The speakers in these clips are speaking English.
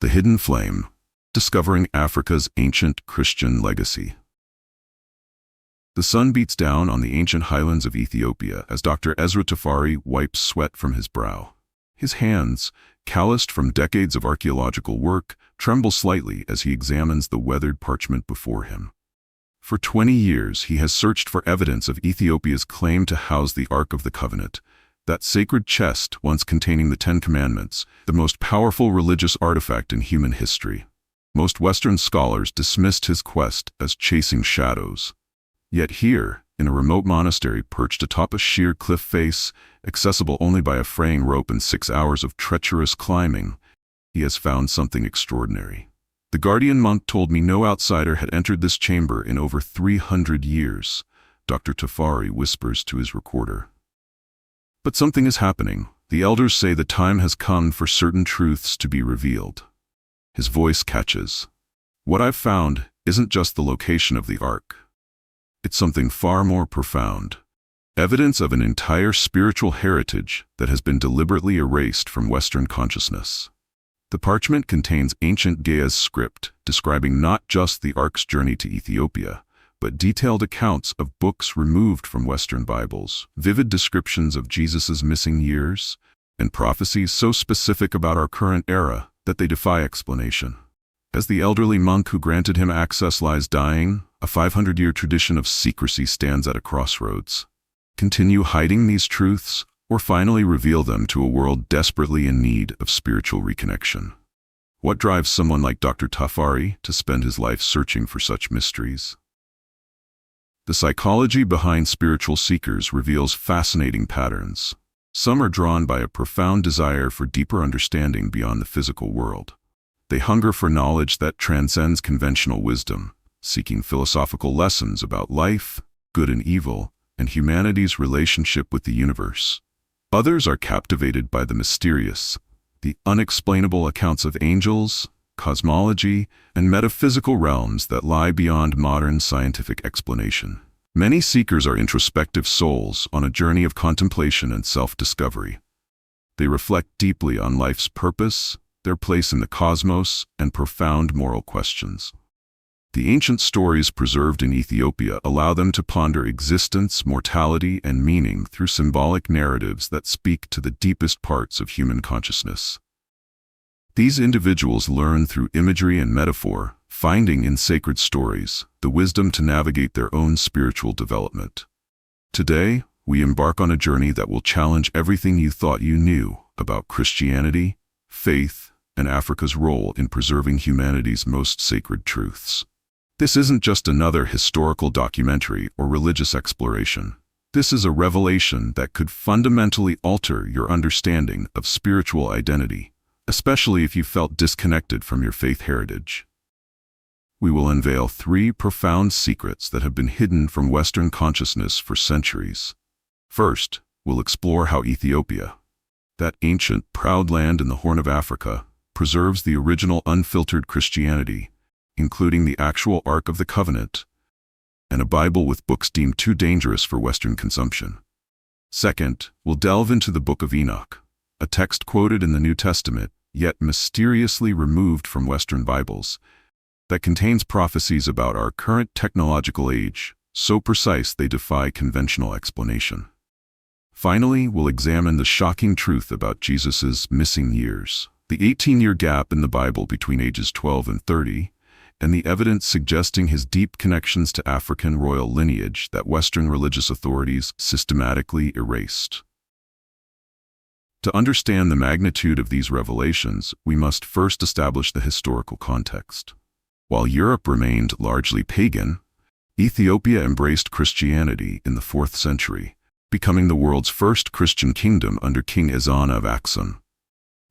The Hidden Flame: Discovering Africa's Ancient Christian Legacy. The sun beats down on the ancient highlands of Ethiopia as Dr. Ezra Tafari wipes sweat from his brow. His hands, calloused from decades of archaeological work, tremble slightly as he examines the weathered parchment before him. For 20 years, he has searched for evidence of Ethiopia's claim to house the Ark of the Covenant, that sacred chest once containing the Ten Commandments, the most powerful religious artifact in human history. Most Western scholars dismissed his quest as chasing shadows. Yet here, in a remote monastery perched atop a sheer cliff face, accessible only by a fraying rope and 6 hours of treacherous climbing, he has found something extraordinary. The guardian monk told me no outsider had entered this chamber in over 300 years, Dr. Tafari whispers to his recorder. But something is happening. The elders say the time has come for certain truths to be revealed. His voice catches. What I've found isn't just the location of the Ark. It's something far more profound. Evidence of an entire spiritual heritage that has been deliberately erased from Western consciousness. The parchment contains ancient Ge'ez script describing not just the Ark's journey to Ethiopia, but detailed accounts of books removed from Western Bibles, vivid descriptions of Jesus' missing years, and prophecies so specific about our current era that they defy explanation. As the elderly monk who granted him access lies dying, a 500-year tradition of secrecy stands at a crossroads. Continue hiding these truths, or finally reveal them to a world desperately in need of spiritual reconnection? What drives someone like Dr. Tafari to spend his life searching for such mysteries? The psychology behind spiritual seekers reveals fascinating patterns. Some are drawn by a profound desire for deeper understanding beyond the physical world. They hunger for knowledge that transcends conventional wisdom, seeking philosophical lessons about life, good and evil, and humanity's relationship with the universe. Others are captivated by the mysterious, the unexplainable accounts of angels, cosmology, and metaphysical realms that lie beyond modern scientific explanation. Many seekers are introspective souls on a journey of contemplation and self-discovery. They reflect deeply on life's purpose, their place in the cosmos, and profound moral questions. The ancient stories preserved in Ethiopia allow them to ponder existence, mortality, and meaning through symbolic narratives that speak to the deepest parts of human consciousness. These individuals learn through imagery and metaphor, finding in sacred stories the wisdom to navigate their own spiritual development. Today, we embark on a journey that will challenge everything you thought you knew about Christianity, faith, and Africa's role in preserving humanity's most sacred truths. This isn't just another historical documentary or religious exploration. This is a revelation that could fundamentally alter your understanding of spiritual identity, especially if you felt disconnected from your faith heritage. We will unveil 3 profound secrets that have been hidden from Western consciousness for centuries. First, we'll explore how Ethiopia, that ancient, proud land in the Horn of Africa, preserves the original unfiltered Christianity, including the actual Ark of the Covenant, and a Bible with books deemed too dangerous for Western consumption. Second, we'll delve into the Book of Enoch, a text quoted in the New Testament, yet mysteriously removed from Western Bibles, that contains prophecies about our current technological age, so precise they defy conventional explanation. Finally, we'll examine the shocking truth about Jesus' missing years, the 18-year gap in the Bible between ages 12 and 30, and the evidence suggesting his deep connections to African royal lineage that Western religious authorities systematically erased. To understand the magnitude of these revelations, we must first establish the historical context. While Europe remained largely pagan, Ethiopia embraced Christianity in the 4th century, becoming the world's first Christian kingdom under King Ezana of Aksum.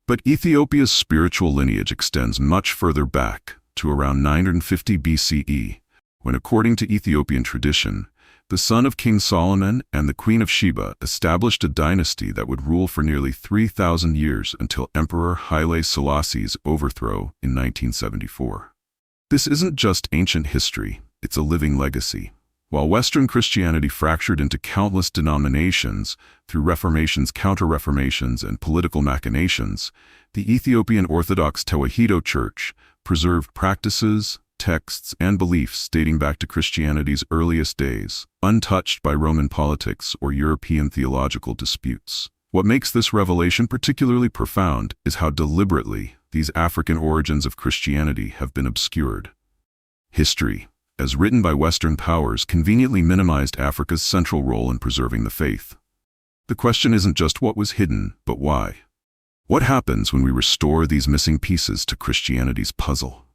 But Ethiopia's spiritual lineage extends much further back, to around 950 BCE, when, according to Ethiopian tradition, the son of King Solomon and the Queen of Sheba established a dynasty that would rule for nearly 3,000 years until Emperor Haile Selassie's overthrow in 1974. This isn't just ancient history, it's a living legacy, While Western Christianity fractured into countless denominations through reformations, counter-reformations, and political machinations, the Ethiopian Orthodox Church preserved practices, texts, and beliefs dating back to Christianity's earliest days, untouched by Roman politics or European theological disputes. What makes this revelation particularly profound is how deliberately these African origins of Christianity have been obscured. History, as written by Western powers, conveniently minimized Africa's central role in preserving the faith. The question isn't just what was hidden, but why. What happens when we restore these missing pieces to Christianity's puzzle?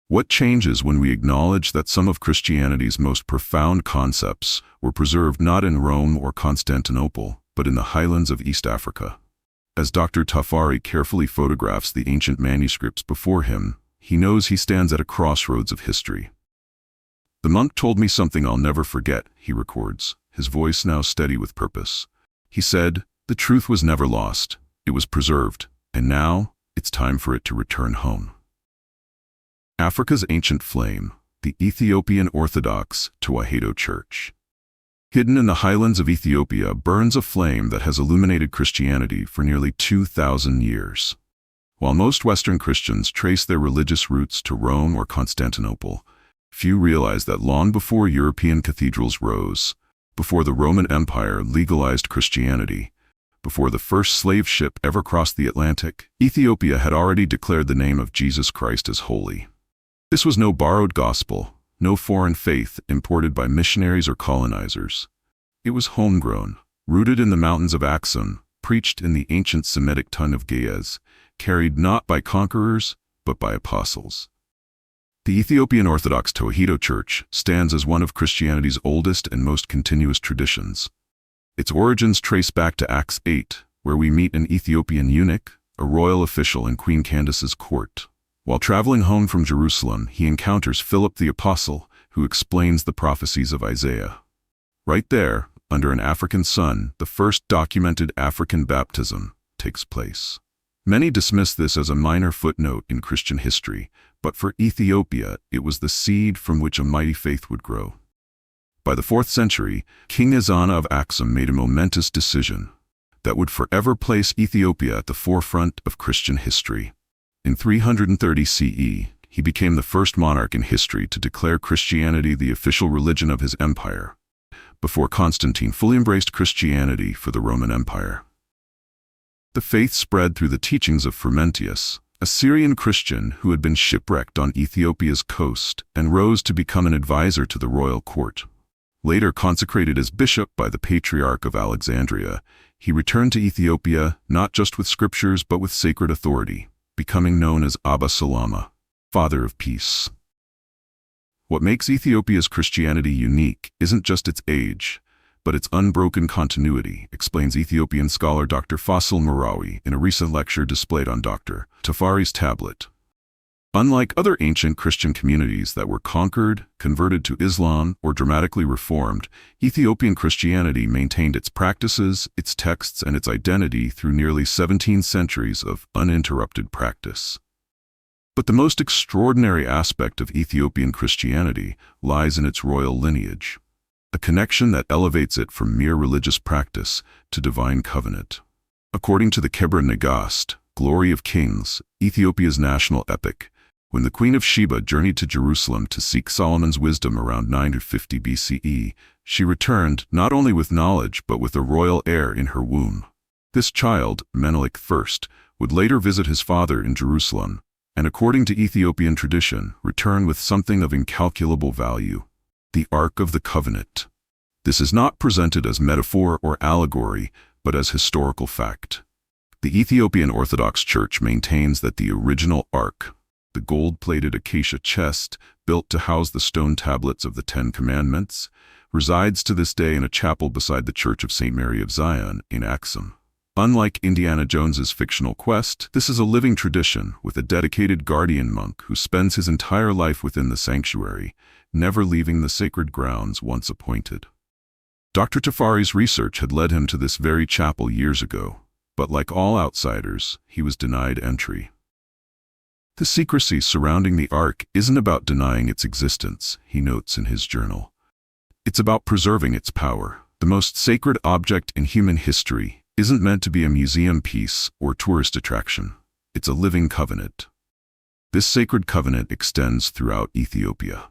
What changes when we acknowledge that some of Christianity's most profound concepts were preserved not in Rome or Constantinople, but in the highlands of East Africa? As Dr. Tafari carefully photographs the ancient manuscripts before him, he knows he stands at a crossroads of history. "The monk told me something I'll never forget," he records, his voice now steady with purpose. He said, "The truth was never lost. It was preserved, and now it's time for it to return home." Africa's ancient flame, the Ethiopian Orthodox Church. Hidden in the highlands of Ethiopia burns a flame that has illuminated Christianity for nearly 2,000 years. While most Western Christians trace their religious roots to Rome or Constantinople, few realize that long before European cathedrals rose, before the Roman Empire legalized Christianity, before the first slave ship ever crossed the Atlantic, Ethiopia had already declared the name of Jesus Christ as holy. This was no borrowed gospel, no foreign faith imported by missionaries or colonizers. It was homegrown, rooted in the mountains of Axum, preached in the ancient Semitic tongue of Ge'ez, carried not by conquerors, but by apostles. The Ethiopian Orthodox Church stands as one of Christianity's oldest and most continuous traditions. Its origins trace back to Acts 8, where we meet an Ethiopian eunuch, a royal official in Queen Candace's court. While traveling home from Jerusalem, he encounters Philip the Apostle, who explains the prophecies of Isaiah. Right there, under an African sun, the first documented African baptism takes place. Many dismiss this as a minor footnote in Christian history, but for Ethiopia, it was the seed from which a mighty faith would grow. By the 4th century, King Ezana of Axum made a momentous decision that would forever place Ethiopia at the forefront of Christian history. In 330 CE, he became the first monarch in history to declare Christianity the official religion of his empire, before Constantine fully embraced Christianity for the Roman Empire. The faith spread through the teachings of Frumentius, a Syrian Christian who had been shipwrecked on Ethiopia's coast and rose to become an advisor to the royal court. Later consecrated as bishop by the Patriarch of Alexandria, he returned to Ethiopia not just with scriptures but with sacred authority, becoming known as Abba Salama, Father of Peace. What makes Ethiopia's Christianity unique isn't just its age, but its unbroken continuity, explains Ethiopian scholar Dr. Faisal Marawi in a recent lecture displayed on Dr. Tafari's tablet. Unlike other ancient Christian communities that were conquered, converted to Islam, or dramatically reformed, Ethiopian Christianity maintained its practices, its texts, and its identity through nearly 17 centuries of uninterrupted practice. But the most extraordinary aspect of Ethiopian Christianity lies in its royal lineage, a connection that elevates it from mere religious practice to divine covenant. According to the Kebra Nagast, Glory of Kings, Ethiopia's national epic, when the Queen of Sheba journeyed to Jerusalem to seek Solomon's wisdom around 950 BCE, she returned not only with knowledge but with a royal heir in her womb. This child, Menelik I, would later visit his father in Jerusalem, and according to Ethiopian tradition, return with something of incalculable value, the Ark of the Covenant. This is not presented as metaphor or allegory, but as historical fact. The Ethiopian Orthodox Church maintains that the original Ark, the gold-plated acacia chest built to house the stone tablets of the 10 Commandments, resides to this day in a chapel beside the Church of St. Mary of Zion in Axum. Unlike Indiana Jones's fictional quest, this is a living tradition with a dedicated guardian monk who spends his entire life within the sanctuary, never leaving the sacred grounds once appointed. Dr. Tafari's research had led him to this very chapel years ago, but like all outsiders, he was denied entry. The secrecy surrounding the Ark isn't about denying its existence, he notes in his journal. It's about preserving its power. The most sacred object in human history isn't meant to be a museum piece or tourist attraction. It's a living covenant. This sacred covenant extends throughout Ethiopia.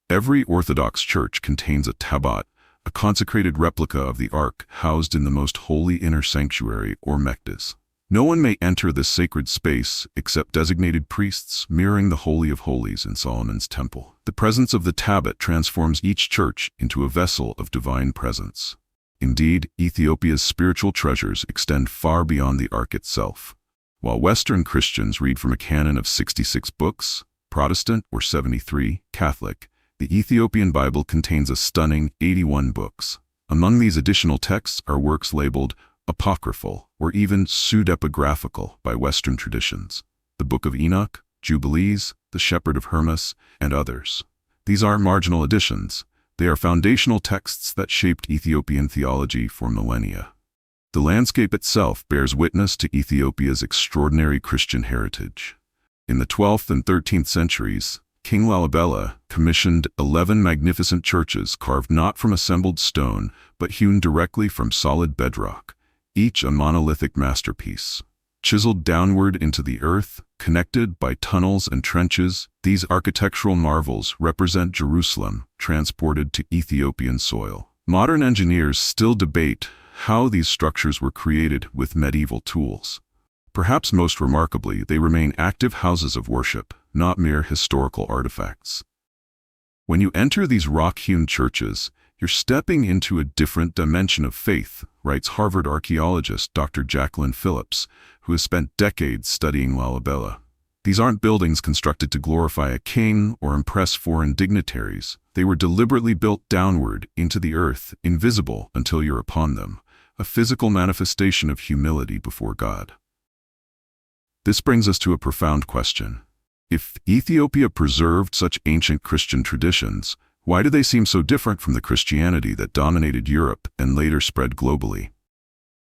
Every Orthodox church contains a tabat, a consecrated replica of the Ark housed in the most holy inner sanctuary or mekdes. No one may enter this sacred space except designated priests, mirroring the Holy of Holies in Solomon's temple. The presence of the tablet transforms each church into a vessel of divine presence. Indeed, Ethiopia's spiritual treasures extend far beyond the Ark itself. While Western Christians read from a canon of 66 books, Protestant or 73, Catholic, the Ethiopian Bible contains a stunning 81 books. Among these additional texts are works labeled apocryphal or even pseudepigraphical by Western traditions, the Book of Enoch, Jubilees, the Shepherd of Hermas, and others. These aren't marginal additions. They are foundational texts that shaped Ethiopian theology for millennia. The landscape itself bears witness to Ethiopia's extraordinary Christian heritage. In the 12th and 13th centuries, King Lalibela commissioned 11 magnificent churches carved not from assembled stone, but hewn directly from solid bedrock, each a monolithic masterpiece. Chiseled downward into the earth, connected by tunnels and trenches, these architectural marvels represent Jerusalem transported to Ethiopian soil. Modern engineers still debate how these structures were created with medieval tools. Perhaps most remarkably, they remain active houses of worship, not mere historical artifacts. When you enter these rock-hewn churches, you're stepping into a different dimension of faith, writes Harvard archaeologist Dr. Jacqueline Phillips, who has spent decades studying Lalibela. These aren't buildings constructed to glorify a king or impress foreign dignitaries. They were deliberately built downward into the earth, invisible until you're upon them, a physical manifestation of humility before God. This brings us to a profound question. If Ethiopia preserved such ancient Christian traditions, why do they seem so different from the Christianity that dominated Europe and later spread globally?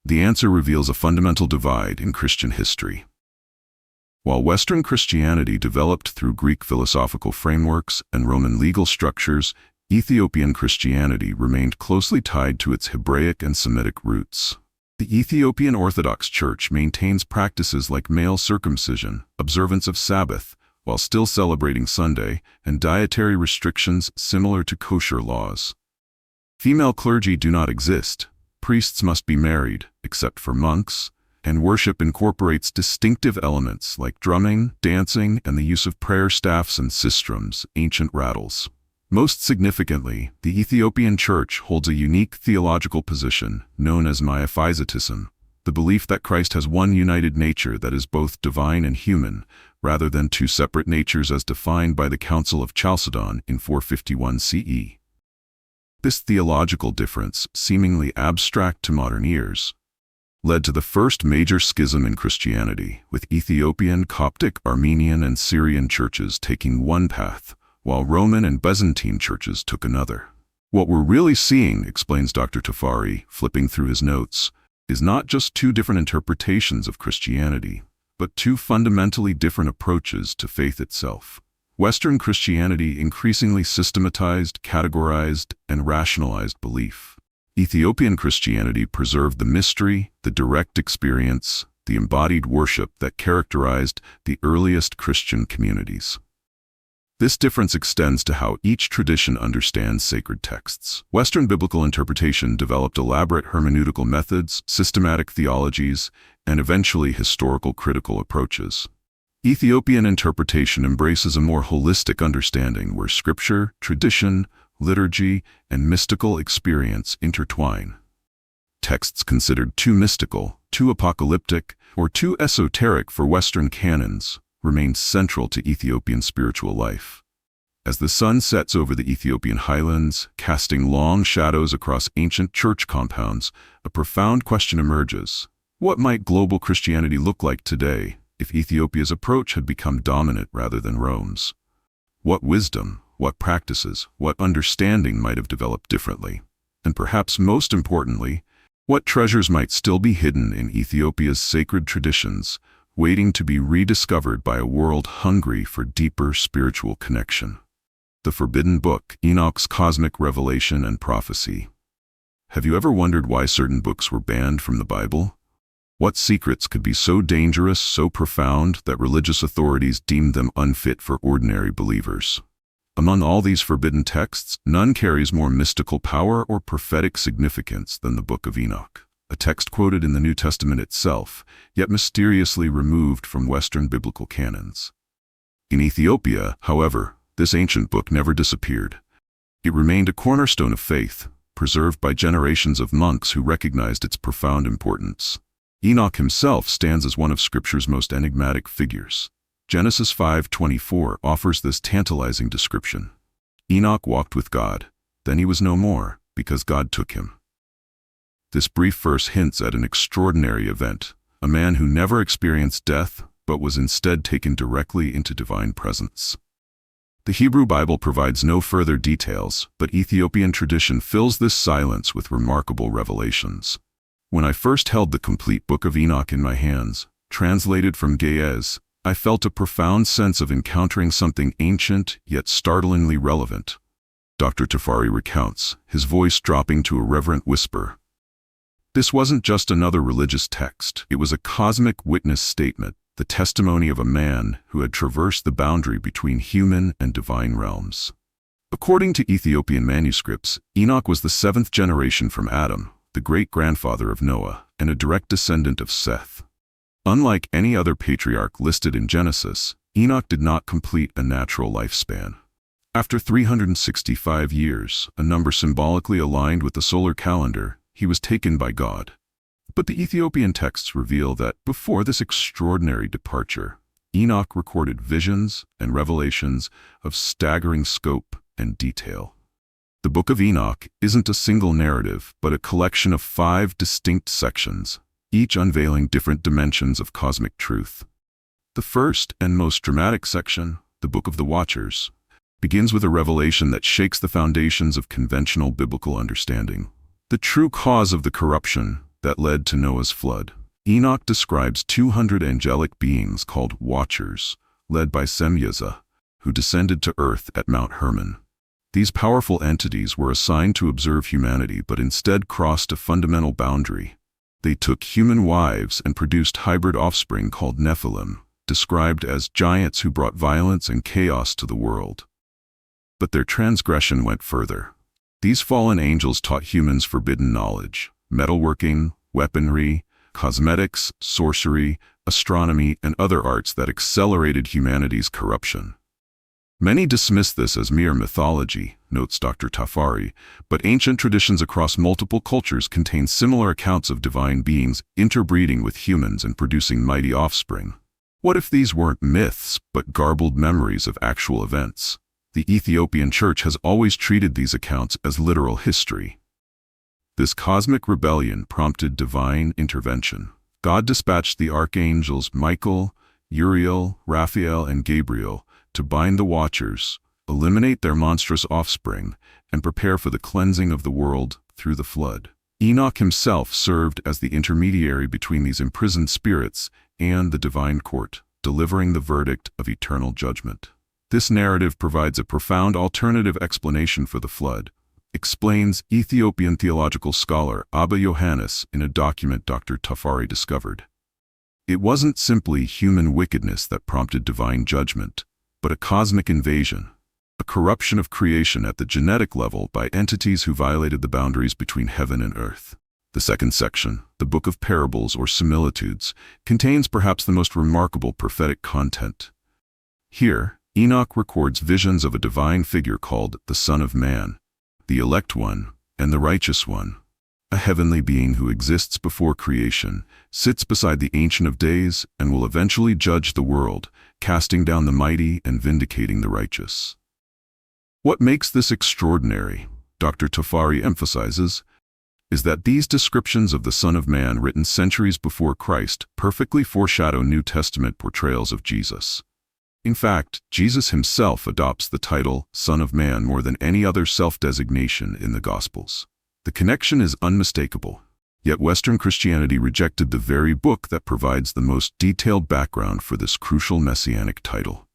The answer reveals a fundamental divide in Christian history. While Western Christianity developed through Greek philosophical frameworks and Roman legal structures, Ethiopian Christianity remained closely tied to its Hebraic and Semitic roots. The Ethiopian Orthodox Church maintains practices like male circumcision, observance of Sabbath, while still celebrating Sunday, and dietary restrictions similar to kosher laws. Female clergy do not exist. Priests must be married, except for monks, and worship incorporates distinctive elements like drumming, dancing, and the use of prayer staffs and sistrums, ancient rattles. Most significantly, the Ethiopian Church holds a unique theological position known as miaphysitism, the belief that Christ has one united nature that is both divine and human, rather than two separate natures as defined by the Council of Chalcedon in 451 CE. This theological difference, seemingly abstract to modern ears, led to the first major schism in Christianity, with Ethiopian, Coptic, Armenian, and Syrian churches taking one path, while Roman and Byzantine churches took another. What we're really seeing, explains Dr. Tafari, flipping through his notes, is not just two different interpretations of Christianity, but two fundamentally different approaches to faith itself. Western Christianity increasingly systematized, categorized, and rationalized belief. Ethiopian Christianity preserved the mystery, the direct experience, the embodied worship that characterized the earliest Christian communities. This difference extends to how each tradition understands sacred texts. Western biblical interpretation developed elaborate hermeneutical methods, systematic theologies, and eventually historical critical approaches. Ethiopian interpretation embraces a more holistic understanding where scripture, tradition, liturgy, and mystical experience intertwine. Texts considered too mystical, too apocalyptic, or too esoteric for Western canons remained central to Ethiopian spiritual life. As the sun sets over the Ethiopian highlands, casting long shadows across ancient church compounds, a profound question emerges. What might global Christianity look like today if Ethiopia's approach had become dominant rather than Rome's? What wisdom, what practices, what understanding might have developed differently? And perhaps most importantly, what treasures might still be hidden in Ethiopia's sacred traditions, waiting to be rediscovered by a world hungry for deeper spiritual connection? The Forbidden Book, Enoch's Cosmic Revelation and Prophecy. Have you ever wondered why certain books were banned from the Bible? What secrets could be so dangerous, so profound, that religious authorities deemed them unfit for ordinary believers? Among all these forbidden texts, none carries more mystical power or prophetic significance than the Book of Enoch, a text quoted in the New Testament itself, yet mysteriously removed from Western biblical canons. In Ethiopia, however, this ancient book never disappeared. It remained a cornerstone of faith, preserved by generations of monks who recognized its profound importance. Enoch himself stands as one of Scripture's most enigmatic figures. Genesis 5:24 offers this tantalizing description. Enoch walked with God, then he was no more, because God took him. This brief verse hints at an extraordinary event, a man who never experienced death, but was instead taken directly into divine presence. The Hebrew Bible provides no further details, but Ethiopian tradition fills this silence with remarkable revelations. When I first held the complete Book of Enoch in my hands, translated from Ge'ez, I felt a profound sense of encountering something ancient yet startlingly relevant. Dr. Tafari recounts, his voice dropping to a reverent whisper. This wasn't just another religious text, it was a cosmic witness statement, the testimony of a man who had traversed the boundary between human and divine realms. According to Ethiopian manuscripts, Enoch was the seventh generation from Adam, the great-grandfather of Noah, and a direct descendant of Seth. Unlike any other patriarch listed in Genesis, Enoch did not complete a natural lifespan. After 365 years, a number symbolically aligned with the solar calendar, he was taken by God. But the Ethiopian texts reveal that before this extraordinary departure, Enoch recorded visions and revelations of staggering scope and detail. The Book of Enoch isn't a single narrative, but a collection of 5 distinct sections, each unveiling different dimensions of cosmic truth. The first and most dramatic section, the Book of the Watchers, begins with a revelation that shakes the foundations of conventional biblical understanding. The true cause of the corruption that led to Noah's flood. Enoch describes 200 angelic beings called Watchers, led by Semyeza, who descended to earth at Mount Hermon. These powerful entities were assigned to observe humanity but instead crossed a fundamental boundary. They took human wives and produced hybrid offspring called Nephilim, described as giants who brought violence and chaos to the world. But their transgression went further. These fallen angels taught humans forbidden knowledge, metalworking, weaponry, cosmetics, sorcery, astronomy, and other arts that accelerated humanity's corruption. Many dismiss this as mere mythology, notes Dr. Tafari, but ancient traditions across multiple cultures contain similar accounts of divine beings interbreeding with humans and producing mighty offspring. What if these weren't myths, but garbled memories of actual events? The Ethiopian Church has always treated these accounts as literal history. This cosmic rebellion prompted divine intervention. God dispatched the archangels Michael, Uriel, Raphael, and Gabriel to bind the Watchers, eliminate their monstrous offspring, and prepare for the cleansing of the world through the flood. Enoch himself served as the intermediary between these imprisoned spirits and the divine court, delivering the verdict of eternal judgment. This narrative provides a profound alternative explanation for the flood, explains Ethiopian theological scholar Abba Yohannes in a document Dr. Tafari discovered. It wasn't simply human wickedness that prompted divine judgment, but a cosmic invasion, a corruption of creation at the genetic level by entities who violated the boundaries between heaven and earth. The second section, the Book of Parables or Similitudes, contains perhaps the most remarkable prophetic content. Here, Enoch records visions of a divine figure called the Son of Man, the Elect One, and the Righteous One, a heavenly being who exists before creation, sits beside the Ancient of Days, and will eventually judge the world, casting down the mighty and vindicating the righteous. What makes this extraordinary, Dr. Tafari emphasizes, is that these descriptions of the Son of Man written centuries before Christ perfectly foreshadow New Testament portrayals of Jesus. In fact, Jesus himself adopts the title Son of Man more than any other self-designation in the Gospels. The connection is unmistakable, yet Western Christianity rejected the very book that provides the most detailed background for this crucial messianic title.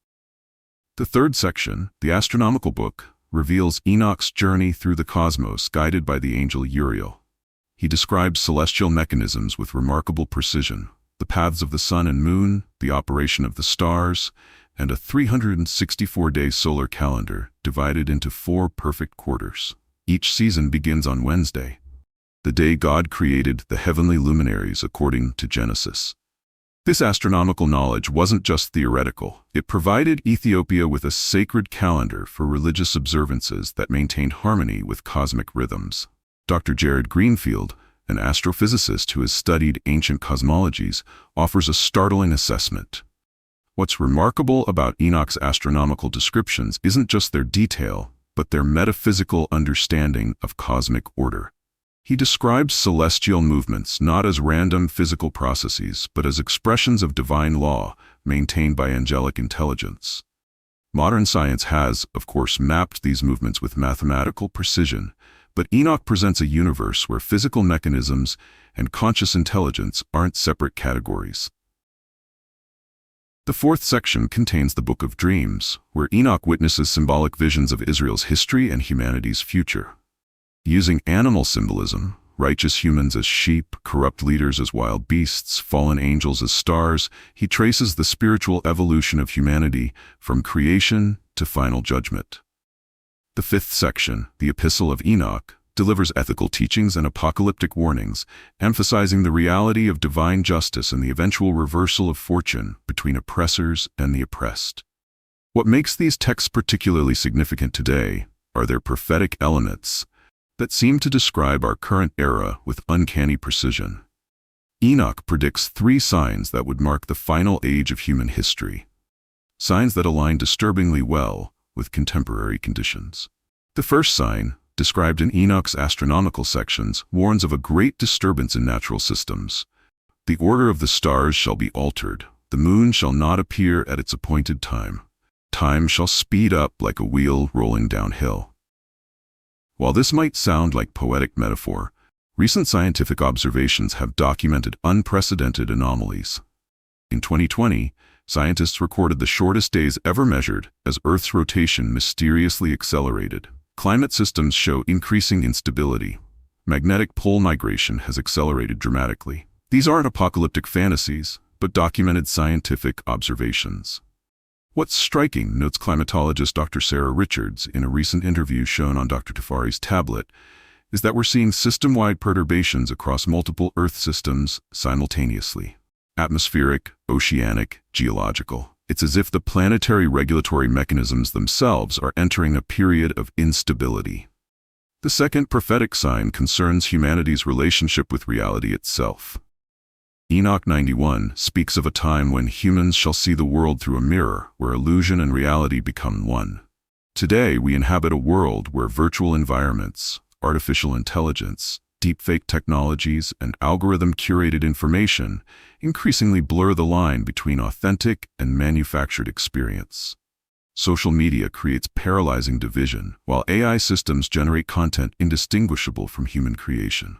The third section, the astronomical book, reveals Enoch's journey through the cosmos guided by the angel Uriel. He describes celestial mechanisms with remarkable precision, the paths of the sun and moon, the operation of the stars, and a 364-day solar calendar divided into 4 perfect quarters. Each season begins on Wednesday, the day God created the heavenly luminaries according to Genesis. This astronomical knowledge wasn't just theoretical. It provided Ethiopia with a sacred calendar for religious observances that maintained harmony with cosmic rhythms. Dr. Jared Greenfield, an astrophysicist who has studied ancient cosmologies, offers a startling assessment. What's remarkable about Enoch's astronomical descriptions isn't just their detail, but their metaphysical understanding of cosmic order. He describes celestial movements not as random physical processes, but as expressions of divine law maintained by angelic intelligence. Modern science has, of course, mapped these movements with mathematical precision, but Enoch presents a universe where physical mechanisms and conscious intelligence aren't separate categories. The fourth section contains the Book of Dreams, where Enoch witnesses symbolic visions of Israel's history and humanity's future. Using animal symbolism, righteous humans as sheep, corrupt leaders as wild beasts, fallen angels as stars, he traces the spiritual evolution of humanity from creation to final judgment. The fifth section, the Epistle of Enoch, delivers ethical teachings and apocalyptic warnings, emphasizing the reality of divine justice and the eventual reversal of fortune between oppressors and the oppressed. What makes these texts particularly significant today are their prophetic elements that seem to describe our current era with uncanny precision. Enoch predicts 3 signs that would mark the final age of human history, signs that align disturbingly well with contemporary conditions. The first sign, described in Enoch's astronomical sections, warns of a great disturbance in natural systems. The order of the stars shall be altered. The moon shall not appear at its appointed time. Time shall speed up like a wheel rolling downhill. While this might sound like poetic metaphor, recent scientific observations have documented unprecedented anomalies. In 2020, scientists recorded the shortest days ever measured as Earth's rotation mysteriously accelerated. Climate systems show increasing instability. Magnetic pole migration has accelerated dramatically. These aren't apocalyptic fantasies, but documented scientific observations. What's striking, notes climatologist Dr. Sarah Richards in a recent interview shown on Dr. Tafari's tablet, is that we're seeing system-wide perturbations across multiple Earth systems simultaneously. Atmospheric, oceanic, geological. It's as if the planetary regulatory mechanisms themselves are entering a period of instability. The second prophetic sign concerns humanity's relationship with reality itself. Enoch 91 speaks of a time when humans shall see the world through a mirror, where illusion and reality become one. Today, we inhabit a world where virtual environments, artificial intelligence, deepfake technologies, and algorithm-curated information increasingly blur the line between authentic and manufactured experience. Social media creates paralyzing division, while AI systems generate content indistinguishable from human creation.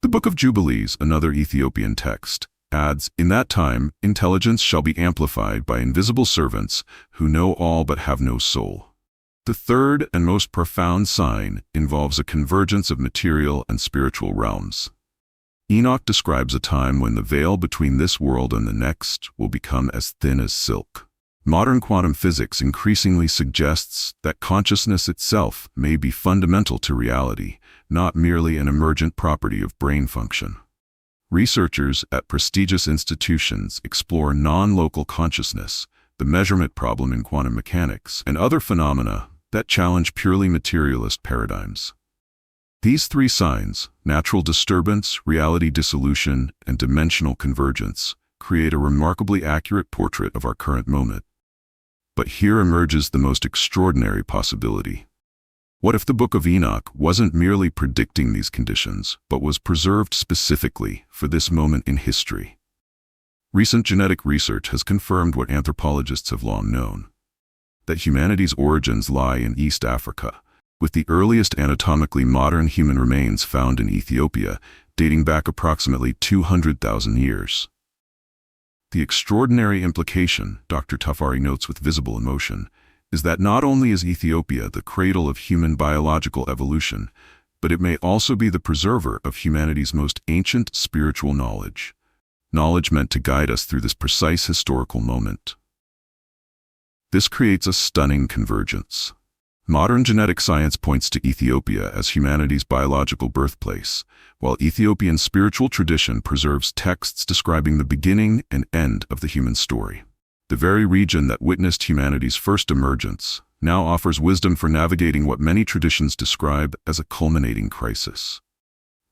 The Book of Jubilees, another Ethiopian text, adds, "In that time, intelligence shall be amplified by invisible servants who know all but have no soul." The third and most profound sign involves a convergence of material and spiritual realms. Enoch describes a time when the veil between this world and the next will become as thin as silk. Modern quantum physics increasingly suggests that consciousness itself may be fundamental to reality, not merely an emergent property of brain function. Researchers at prestigious institutions explore non-local consciousness, the measurement problem in quantum mechanics, and other phenomena that challenge purely materialist paradigms. These 3 signs, natural disturbance, reality dissolution, and dimensional convergence, create a remarkably accurate portrait of our current moment. But here emerges the most extraordinary possibility. What if the Book of Enoch wasn't merely predicting these conditions, but was preserved specifically for this moment in history? Recent genetic research has confirmed what anthropologists have long known, that humanity's origins lie in East Africa, with the earliest anatomically modern human remains found in Ethiopia, dating back approximately 200,000 years. The extraordinary implication, Dr. Tafari notes with visible emotion, is that not only is Ethiopia the cradle of human biological evolution, but it may also be the preserver of humanity's most ancient spiritual knowledge meant to guide us through this precise historical moment. This creates a stunning convergence. Modern genetic science points to Ethiopia as humanity's biological birthplace, while Ethiopian spiritual tradition preserves texts describing the beginning and end of the human story. The very region that witnessed humanity's first emergence now offers wisdom for navigating what many traditions describe as a culminating crisis.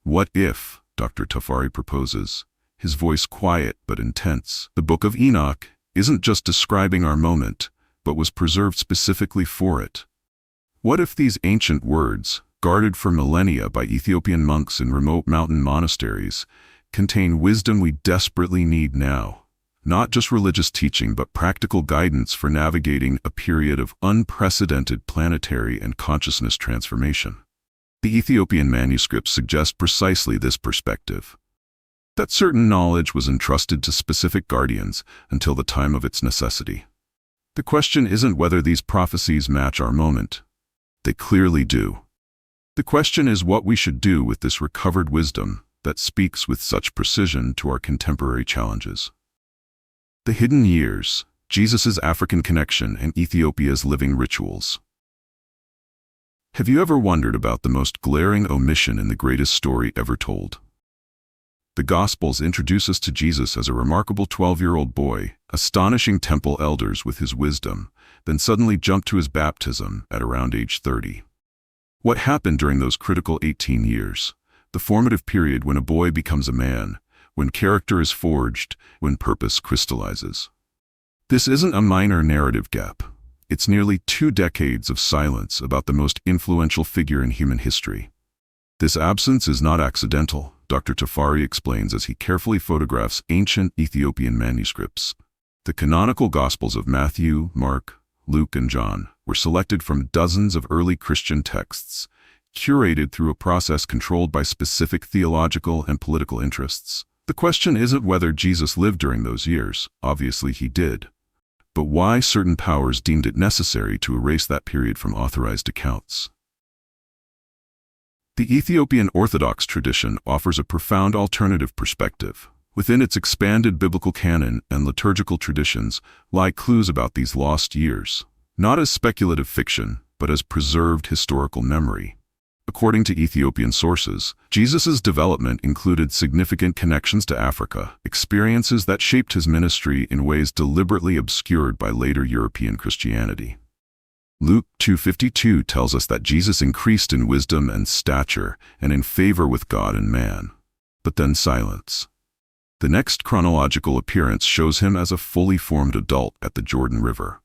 What if, Dr. Tafari proposes, his voice quiet but intense, the Book of Enoch isn't just describing our moment, but was preserved specifically for it? What if these ancient words, guarded for millennia by Ethiopian monks in remote mountain monasteries, contain wisdom we desperately need now? Not just religious teaching, but practical guidance for navigating a period of unprecedented planetary and consciousness transformation. The Ethiopian manuscripts suggest precisely this perspective, that certain knowledge was entrusted to specific guardians until the time of its necessity. The question isn't whether these prophecies match our moment. They clearly do. The question is what we should do with this recovered wisdom that speaks with such precision to our contemporary challenges. The hidden years, Jesus' African connection, and Ethiopia's living rituals. Have you ever wondered about the most glaring omission in the greatest story ever told? The Gospels introduce us to Jesus as a remarkable 12-year-old boy, astonishing temple elders with his wisdom, then suddenly jump to his baptism at around age 30. What happened during those critical 18 years, the formative period when a boy becomes a man, when character is forged, when purpose crystallizes? This isn't a minor narrative gap. It's nearly 2 decades of silence about the most influential figure in human history. This absence is not accidental, Dr. Tafari explains as he carefully photographs ancient Ethiopian manuscripts. The canonical Gospels of Matthew, Mark, Luke, and John were selected from dozens of early Christian texts, curated through a process controlled by specific theological and political interests. The question isn't whether Jesus lived during those years, obviously he did, but why certain powers deemed it necessary to erase that period from authorized accounts. The Ethiopian Orthodox tradition offers a profound alternative perspective. Within its expanded biblical canon and liturgical traditions lie clues about these lost years, not as speculative fiction, but as preserved historical memory. According to Ethiopian sources, Jesus' development included significant connections to Africa, experiences that shaped his ministry in ways deliberately obscured by later European Christianity. Luke 2:52 tells us that Jesus increased in wisdom and stature and in favor with God and man. But then silence. The next chronological appearance shows him as a fully formed adult at the Jordan River.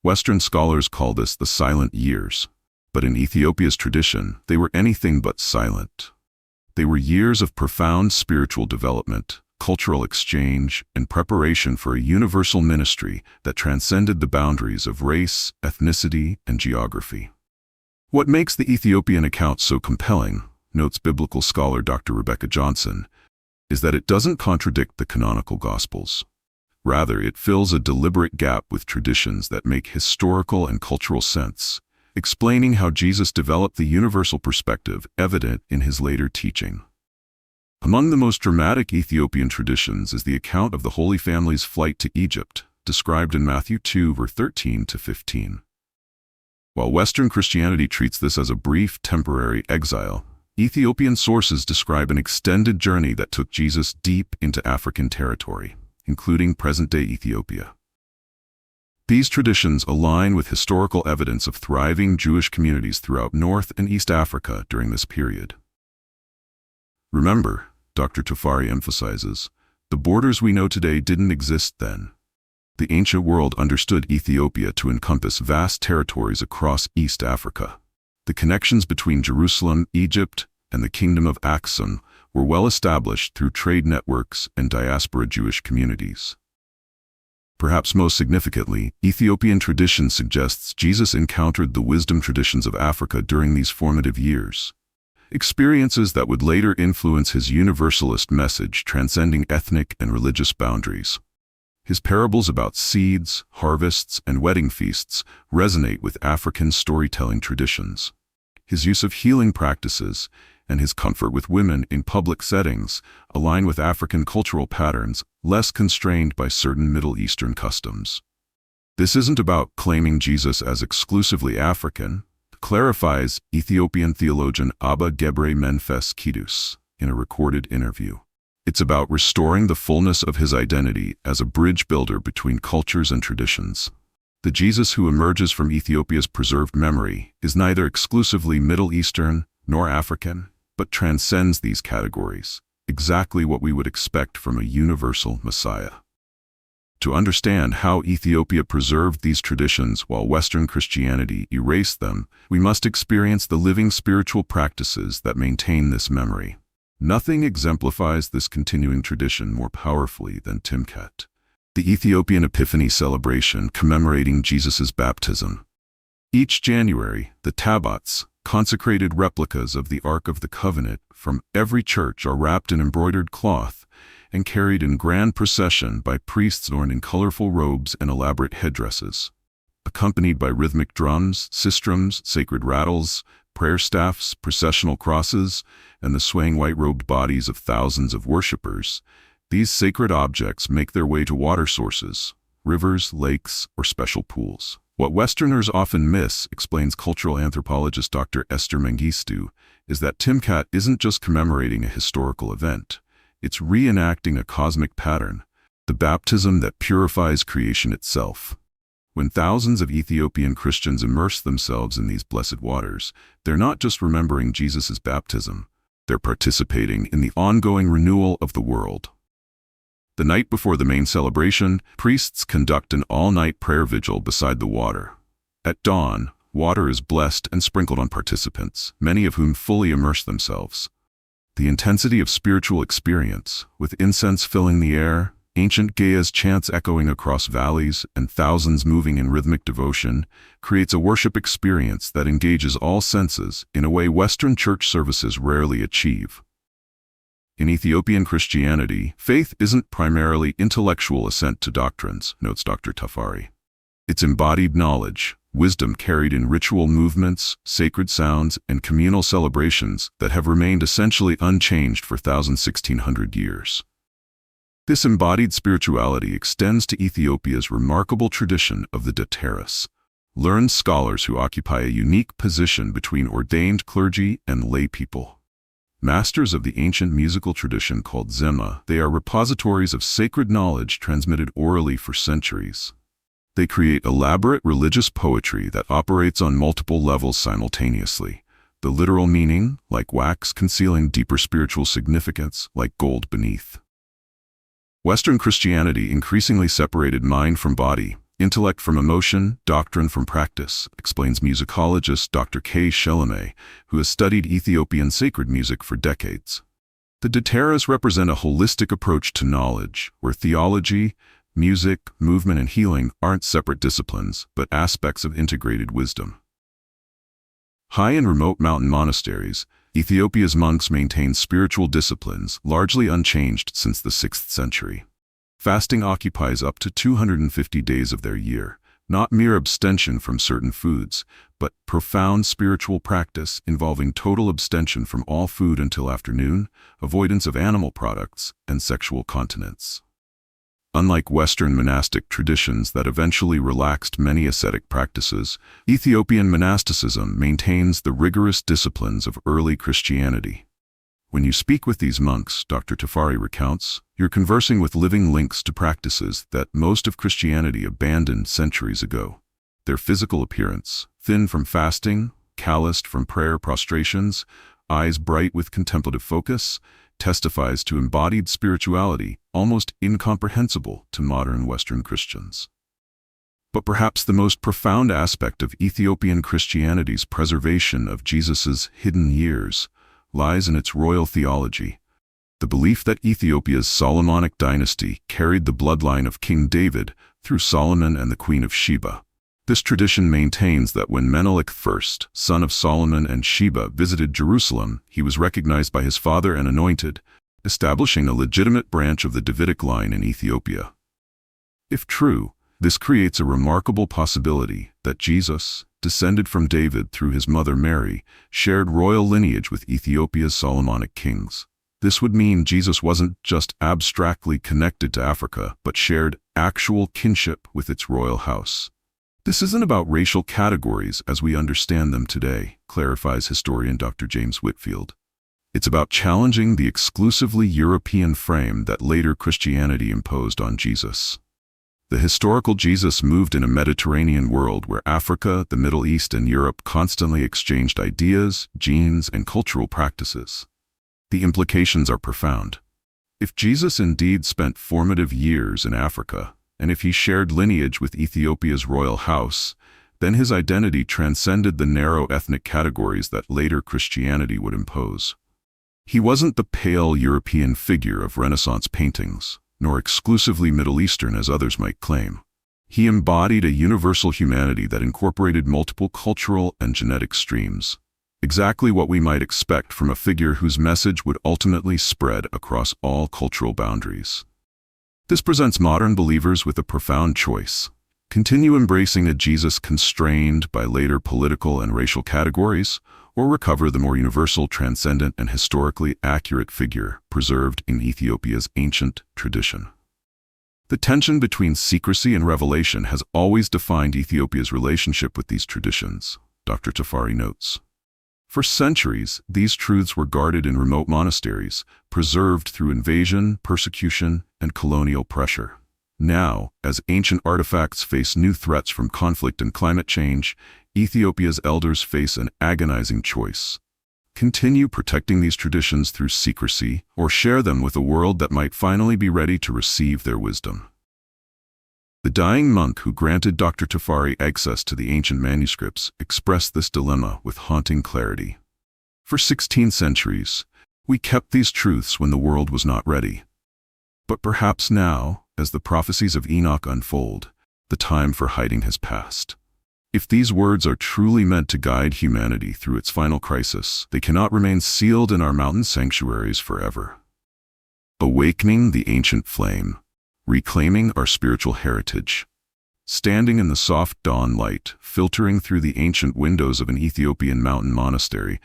Western scholars call this the silent years. But in Ethiopia's tradition, they were anything but silent. They were years of profound spiritual development, cultural exchange, and preparation for a universal ministry that transcended the boundaries of race, ethnicity, and geography. What makes the Ethiopian account so compelling, notes biblical scholar Dr. Rebecca Johnson, is that it doesn't contradict the canonical Gospels. Rather, it fills a deliberate gap with traditions that make historical and cultural sense, explaining how Jesus developed the universal perspective evident in his later teaching. Among the most dramatic Ethiopian traditions is the account of the Holy Family's flight to Egypt, described in Matthew 2, verse 13-15. While Western Christianity treats this as a brief, temporary exile, Ethiopian sources describe an extended journey that took Jesus deep into African territory, including present-day Ethiopia. These traditions align with historical evidence of thriving Jewish communities throughout North and East Africa during this period. Remember, Dr. Tafari emphasizes, the borders we know today didn't exist then. The ancient world understood Ethiopia to encompass vast territories across East Africa. The connections between Jerusalem, Egypt, and the Kingdom of Aksum were well established through trade networks and diaspora Jewish communities. Perhaps most significantly, Ethiopian tradition suggests Jesus encountered the wisdom traditions of Africa during these formative years, experiences that would later influence his universalist message transcending ethnic and religious boundaries. His parables about seeds, harvests, and wedding feasts resonate with African storytelling traditions. His use of healing practices and his comfort with women in public settings align with African cultural patterns, less constrained by certain Middle Eastern customs. This isn't about claiming Jesus as exclusively African, clarifies Ethiopian theologian Abba Gebre Menfes Kidus in a recorded interview. It's about restoring the fullness of his identity as a bridge builder between cultures and traditions. The Jesus who emerges from Ethiopia's preserved memory is neither exclusively Middle Eastern nor African, but transcends these categories, exactly what we would expect from a universal Messiah. To understand how Ethiopia preserved these traditions while Western Christianity erased them, we must experience the living spiritual practices that maintain this memory. Nothing exemplifies this continuing tradition more powerfully than Timkat, the Ethiopian Epiphany celebration commemorating Jesus' baptism. Each January, the tabots, consecrated replicas of the Ark of the Covenant from every church, are wrapped in embroidered cloth and carried in grand procession by priests adorned in colorful robes and elaborate headdresses. Accompanied by rhythmic drums, sistrums, sacred rattles, prayer staffs, processional crosses, and the swaying white-robed bodies of thousands of worshippers, these sacred objects make their way to water sources, rivers, lakes, or special pools. What Westerners often miss, explains cultural anthropologist Dr. Esther Mengistu, is that Timkat isn't just commemorating a historical event. It's reenacting a cosmic pattern, the baptism that purifies creation itself. When thousands of Ethiopian Christians immerse themselves in these blessed waters, they're not just remembering Jesus' baptism, they're participating in the ongoing renewal of the world. The night before the main celebration, priests conduct an all-night prayer vigil beside the water. At dawn, water is blessed and sprinkled on participants, many of whom fully immerse themselves. The intensity of spiritual experience, with incense filling the air, ancient Gaia's chants echoing across valleys, and thousands moving in rhythmic devotion, creates a worship experience that engages all senses in a way Western church services rarely achieve. In Ethiopian Christianity, faith isn't primarily intellectual assent to doctrines, notes Dr. Tafari. It's embodied knowledge, wisdom carried in ritual movements, sacred sounds, and communal celebrations that have remained essentially unchanged for 1,600 years. This embodied spirituality extends to Ethiopia's remarkable tradition of the Dateras, learned scholars who occupy a unique position between ordained clergy and lay people. Masters of the ancient musical tradition called Zema, they are repositories of sacred knowledge transmitted orally for centuries. They create elaborate religious poetry that operates on multiple levels simultaneously. The literal meaning, like wax, concealing deeper spiritual significance, like gold beneath. Western Christianity increasingly separated mind from body, intellect from emotion, doctrine from practice, explains musicologist Dr. K. Shelame, who has studied Ethiopian sacred music for decades. The Dateras represent a holistic approach to knowledge, where theology, music, movement, and healing aren't separate disciplines, but aspects of integrated wisdom. High and remote mountain monasteries, Ethiopia's monks maintain spiritual disciplines largely unchanged since the 6th century. Fasting occupies up to 250 days of their year, not mere abstention from certain foods, but profound spiritual practice involving total abstention from all food until afternoon, avoidance of animal products, and sexual continence. Unlike Western monastic traditions that eventually relaxed many ascetic practices, Ethiopian monasticism maintains the rigorous disciplines of early Christianity. When you speak with these monks, Dr. Tafari recounts, you're conversing with living links to practices that most of Christianity abandoned centuries ago. Their physical appearance, thin from fasting, calloused from prayer prostrations, eyes bright with contemplative focus, testifies to embodied spirituality almost incomprehensible to modern Western Christians. But perhaps the most profound aspect of Ethiopian Christianity's preservation of Jesus' hidden years lies in its royal theology, the belief that Ethiopia's Solomonic dynasty carried the bloodline of King David through Solomon and the Queen of Sheba. This tradition maintains that when Menelik I, son of Solomon and Sheba, visited Jerusalem, he was recognized by his father and anointed, establishing a legitimate branch of the Davidic line in Ethiopia. If true, this creates a remarkable possibility that Jesus, descended from David through his mother Mary, shared royal lineage with Ethiopia's Solomonic kings. This would mean Jesus wasn't just abstractly connected to Africa, but shared actual kinship with its royal house. This isn't about racial categories as we understand them today, clarifies historian Dr. James Whitfield. It's about challenging the exclusively European frame that later Christianity imposed on Jesus. The historical Jesus moved in a Mediterranean world where Africa, the Middle East, and Europe constantly exchanged ideas, genes, and cultural practices. The implications are profound. If Jesus indeed spent formative years in Africa, and if he shared lineage with Ethiopia's royal house, then his identity transcended the narrow ethnic categories that later Christianity would impose. He wasn't the pale European figure of Renaissance paintings, nor exclusively Middle Eastern as others might claim. He embodied a universal humanity that incorporated multiple cultural and genetic streams. Exactly what we might expect from a figure whose message would ultimately spread across all cultural boundaries. This presents modern believers with a profound choice. Continue embracing a Jesus constrained by later political and racial categories, or recover the more universal, transcendent, and historically accurate figure preserved in Ethiopia's ancient tradition. The tension between secrecy and revelation has always defined Ethiopia's relationship with these traditions, Dr. Tafari notes. For centuries, these truths were guarded in remote monasteries, preserved through invasion, persecution, and colonial pressure. Now, as ancient artifacts face new threats from conflict and climate change, Ethiopia's elders face an agonizing choice. Continue protecting these traditions through secrecy, or share them with a world that might finally be ready to receive their wisdom. The dying monk who granted Dr. Tafari access to the ancient manuscripts expressed this dilemma with haunting clarity. For 16 centuries, we kept these truths when the world was not ready. But perhaps now, as the prophecies of Enoch unfold, the time for hiding has passed. If these words are truly meant to guide humanity through its final crisis, they cannot remain sealed in our mountain sanctuaries forever. Awakening the ancient flame. Reclaiming our spiritual heritage. Standing in the soft dawn light, filtering through the ancient windows of an Ethiopian mountain monastery,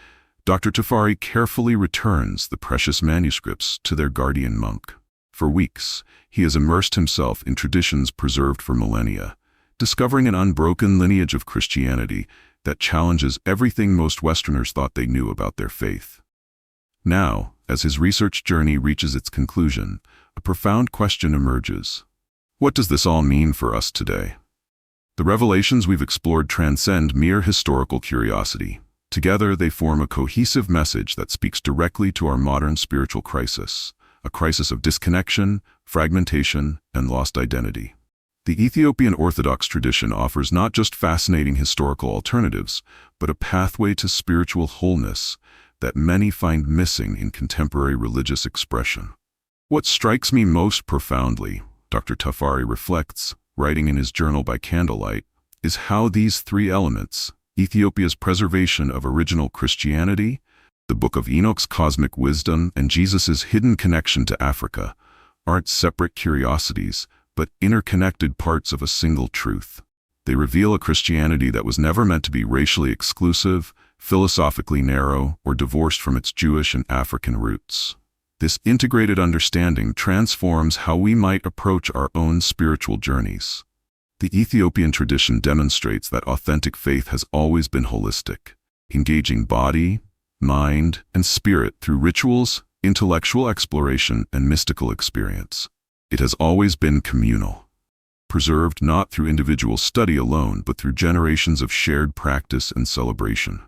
Dr. Tafari carefully returns the precious manuscripts to their guardian monk. For weeks, he has immersed himself in traditions preserved for millennia, discovering an unbroken lineage of Christianity that challenges everything most Westerners thought they knew about their faith. Now, as his research journey reaches its conclusion, a profound question emerges. What does this all mean for us today? The revelations we've explored transcend mere historical curiosity. Together, they form a cohesive message that speaks directly to our modern spiritual crisis, a crisis of disconnection, fragmentation, and lost identity. The Ethiopian Orthodox tradition offers not just fascinating historical alternatives, but a pathway to spiritual wholeness that many find missing in contemporary religious expression. What strikes me most profoundly, Dr. Tafari reflects, writing in his journal by candlelight, is how these three elements, Ethiopia's preservation of original Christianity, the Book of Enoch's cosmic wisdom, and Jesus' hidden connection to Africa, aren't separate curiosities, but interconnected parts of a single truth. They reveal a Christianity that was never meant to be racially exclusive, philosophically narrow, or divorced from its Jewish and African roots. This integrated understanding transforms how we might approach our own spiritual journeys. The Ethiopian tradition demonstrates that authentic faith has always been holistic, engaging body, mind, and spirit through rituals, intellectual exploration, and mystical experience. It has always been communal, preserved not through individual study alone, but through generations of shared practice and celebration.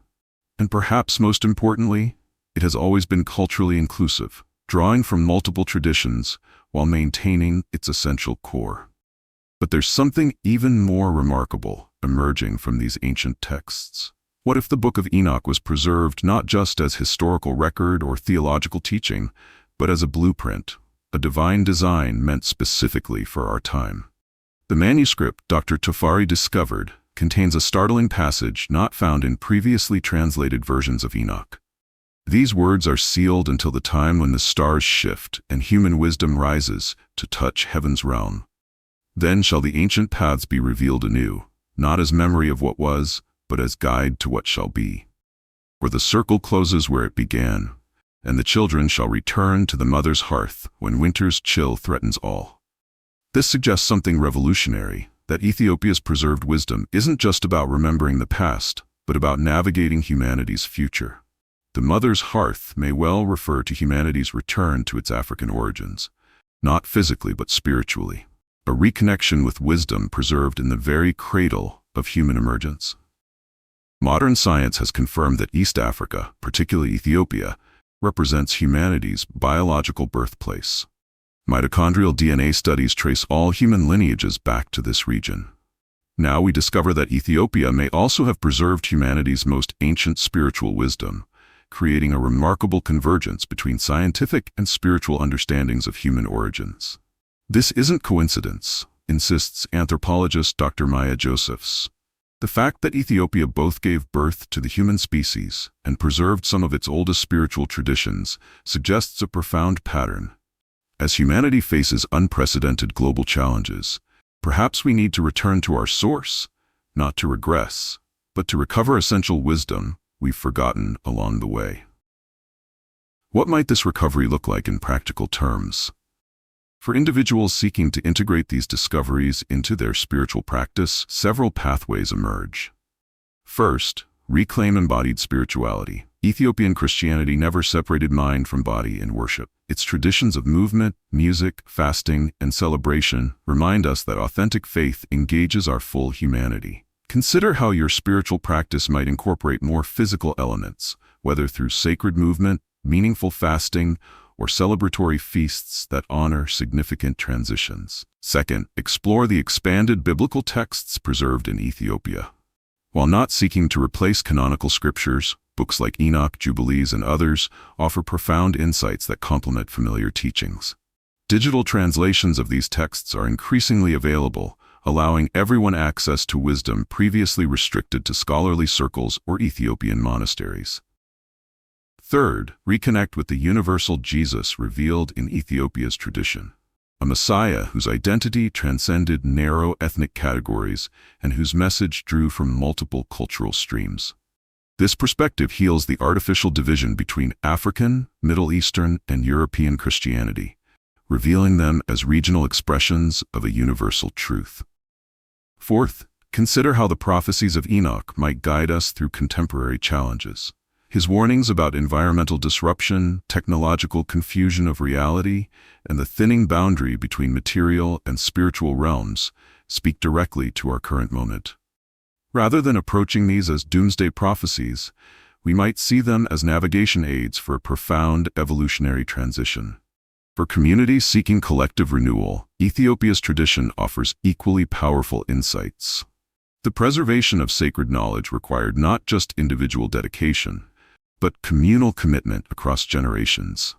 And perhaps most importantly, it has always been culturally inclusive, drawing from multiple traditions while maintaining its essential core. But there's something even more remarkable emerging from these ancient texts. What if the Book of Enoch was preserved not just as historical record or theological teaching, but as a blueprint, a divine design meant specifically for our time? The manuscript Dr. Tafari discovered contains a startling passage not found in previously translated versions of Enoch. These words are sealed until the time when the stars shift and human wisdom rises to touch heaven's realm. Then shall the ancient paths be revealed anew, not as memory of what was, but as guide to what shall be. For the circle closes where it began, and the children shall return to the mother's hearth when winter's chill threatens all. This suggests something revolutionary, that Ethiopia's preserved wisdom isn't just about remembering the past, but about navigating humanity's future. The mother's hearth may well refer to humanity's return to its African origins, not physically but spiritually, a reconnection with wisdom preserved in the very cradle of human emergence. Modern science has confirmed that East Africa, particularly Ethiopia, represents humanity's biological birthplace. Mitochondrial DNA studies trace all human lineages back to this region. Now we discover that Ethiopia may also have preserved humanity's most ancient spiritual wisdom, creating a remarkable convergence between scientific and spiritual understandings of human origins. This isn't coincidence, insists anthropologist Dr. Maya Josephs. The fact that Ethiopia both gave birth to the human species and preserved some of its oldest spiritual traditions suggests a profound pattern. As humanity faces unprecedented global challenges, perhaps we need to return to our source, not to regress, but to recover essential wisdom we've forgotten along the way. What might this recovery look like in practical terms? For individuals seeking to integrate these discoveries into their spiritual practice, several pathways emerge. First, reclaim embodied spirituality. Ethiopian Christianity never separated mind from body in worship. Its traditions of movement, music, fasting, and celebration remind us that authentic faith engages our full humanity. Consider how your spiritual practice might incorporate more physical elements, whether through sacred movement, meaningful fasting, or celebratory feasts that honor significant transitions. Second, explore the expanded biblical texts preserved in Ethiopia. While not seeking to replace canonical scriptures, books like Enoch, Jubilees, and others offer profound insights that complement familiar teachings. Digital translations of these texts are increasingly available, allowing everyone access to wisdom previously restricted to scholarly circles or Ethiopian monasteries. Third, reconnect with the universal Jesus revealed in Ethiopia's tradition, a Messiah whose identity transcended narrow ethnic categories and whose message drew from multiple cultural streams. This perspective heals the artificial division between African, Middle Eastern, and European Christianity, revealing them as regional expressions of a universal truth. Fourth, consider how the prophecies of Enoch might guide us through contemporary challenges. His warnings about environmental disruption, technological confusion of reality, and the thinning boundary between material and spiritual realms speak directly to our current moment. Rather than approaching these as doomsday prophecies, we might see them as navigation aids for a profound evolutionary transition. For communities seeking collective renewal, Ethiopia's tradition offers equally powerful insights. The preservation of sacred knowledge required not just individual dedication, but communal commitment across generations.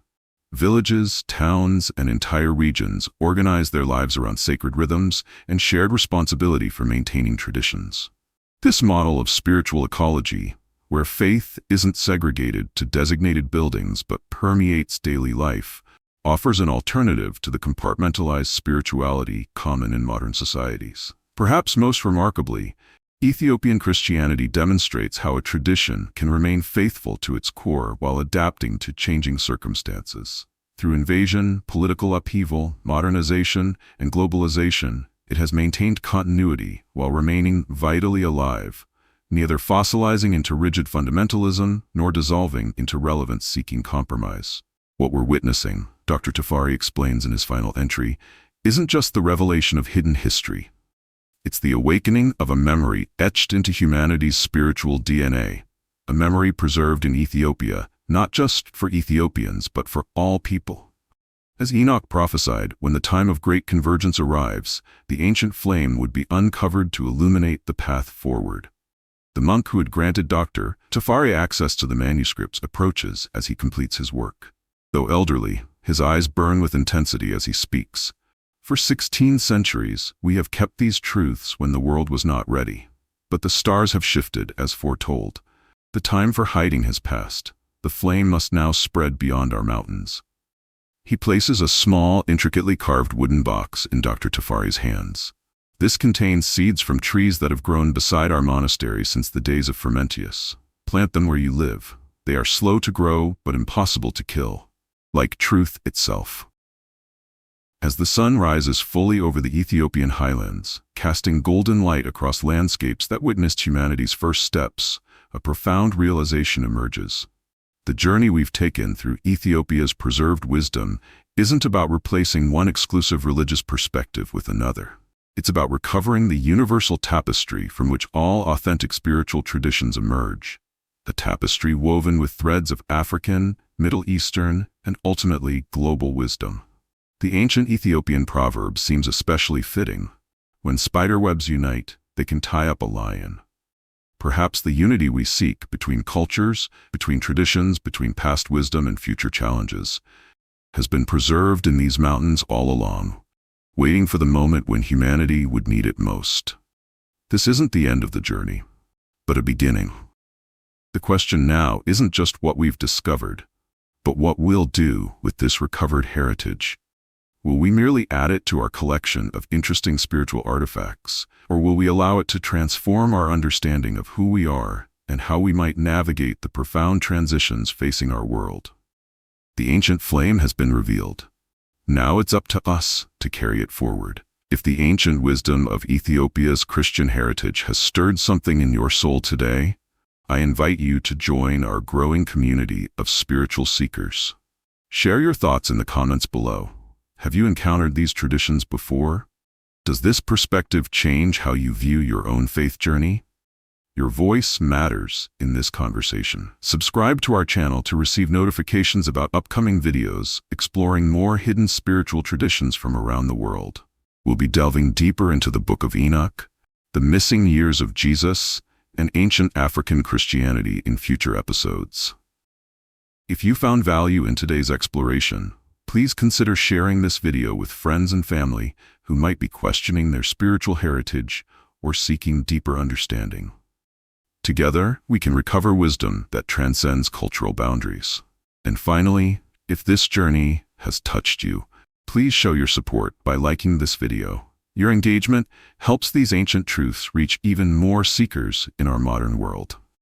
Villages, towns, and entire regions organize their lives around sacred rhythms and shared responsibility for maintaining traditions. This model of spiritual ecology, where faith isn't segregated to designated buildings but permeates daily life, offers an alternative to the compartmentalized spirituality common in modern societies. Perhaps most remarkably, Ethiopian Christianity demonstrates how a tradition can remain faithful to its core while adapting to changing circumstances. Through invasion, political upheaval, modernization, and globalization, it has maintained continuity while remaining vitally alive, neither fossilizing into rigid fundamentalism nor dissolving into relevance-seeking compromise. What we're witnessing, Dr. Tafari explains in his final entry, isn't just the revelation of hidden history. It's the awakening of a memory etched into humanity's spiritual DNA, a memory preserved in Ethiopia, not just for Ethiopians, but for all people. As Enoch prophesied, when the time of great convergence arrives, the ancient flame would be uncovered to illuminate the path forward. The monk who had granted Dr. Tafari access to the manuscripts approaches as he completes his work. Though elderly, his eyes burn with intensity as he speaks. For 16 centuries, we have kept these truths when the world was not ready. But the stars have shifted as foretold. The time for hiding has passed. The flame must now spread beyond our mountains. He places a small, intricately carved wooden box in Dr. Tafari's hands. This contains seeds from trees that have grown beside our monastery since the days of Fermentius. Plant them where you live. They are slow to grow, but impossible to kill, like truth itself. As the sun rises fully over the Ethiopian highlands, casting golden light across landscapes that witnessed humanity's first steps, a profound realization emerges. The journey we've taken through Ethiopia's preserved wisdom isn't about replacing one exclusive religious perspective with another. It's about recovering the universal tapestry from which all authentic spiritual traditions emerge, a tapestry woven with threads of African, Middle Eastern, and ultimately global wisdom. The ancient Ethiopian proverb seems especially fitting. When spiderwebs unite, they can tie up a lion. Perhaps the unity we seek between cultures, between traditions, between past wisdom and future challenges, has been preserved in these mountains all along, waiting for the moment when humanity would need it most. This isn't the end of the journey, but a beginning. The question now isn't just what we've discovered, but what we'll do with this recovered heritage. Will we merely add it to our collection of interesting spiritual artifacts, or will we allow it to transform our understanding of who we are and how we might navigate the profound transitions facing our world? The ancient flame has been revealed. Now it's up to us to carry it forward. If the ancient wisdom of Ethiopia's Christian heritage has stirred something in your soul today, I invite you to join our growing community of spiritual seekers. Share your thoughts in the comments below. Have you encountered these traditions before? Does this perspective change how you view your own faith journey? Your voice matters in this conversation. Subscribe to our channel to receive notifications about upcoming videos exploring more hidden spiritual traditions from around the world. We'll be delving deeper into the Book of Enoch, the missing years of Jesus, and ancient African Christianity in future episodes. If you found value in today's exploration, please consider sharing this video with friends and family who might be questioning their spiritual heritage or seeking deeper understanding. Together, we can recover wisdom that transcends cultural boundaries. And finally, if this journey has touched you, please show your support by liking this video. Your engagement helps these ancient truths reach even more seekers in our modern world.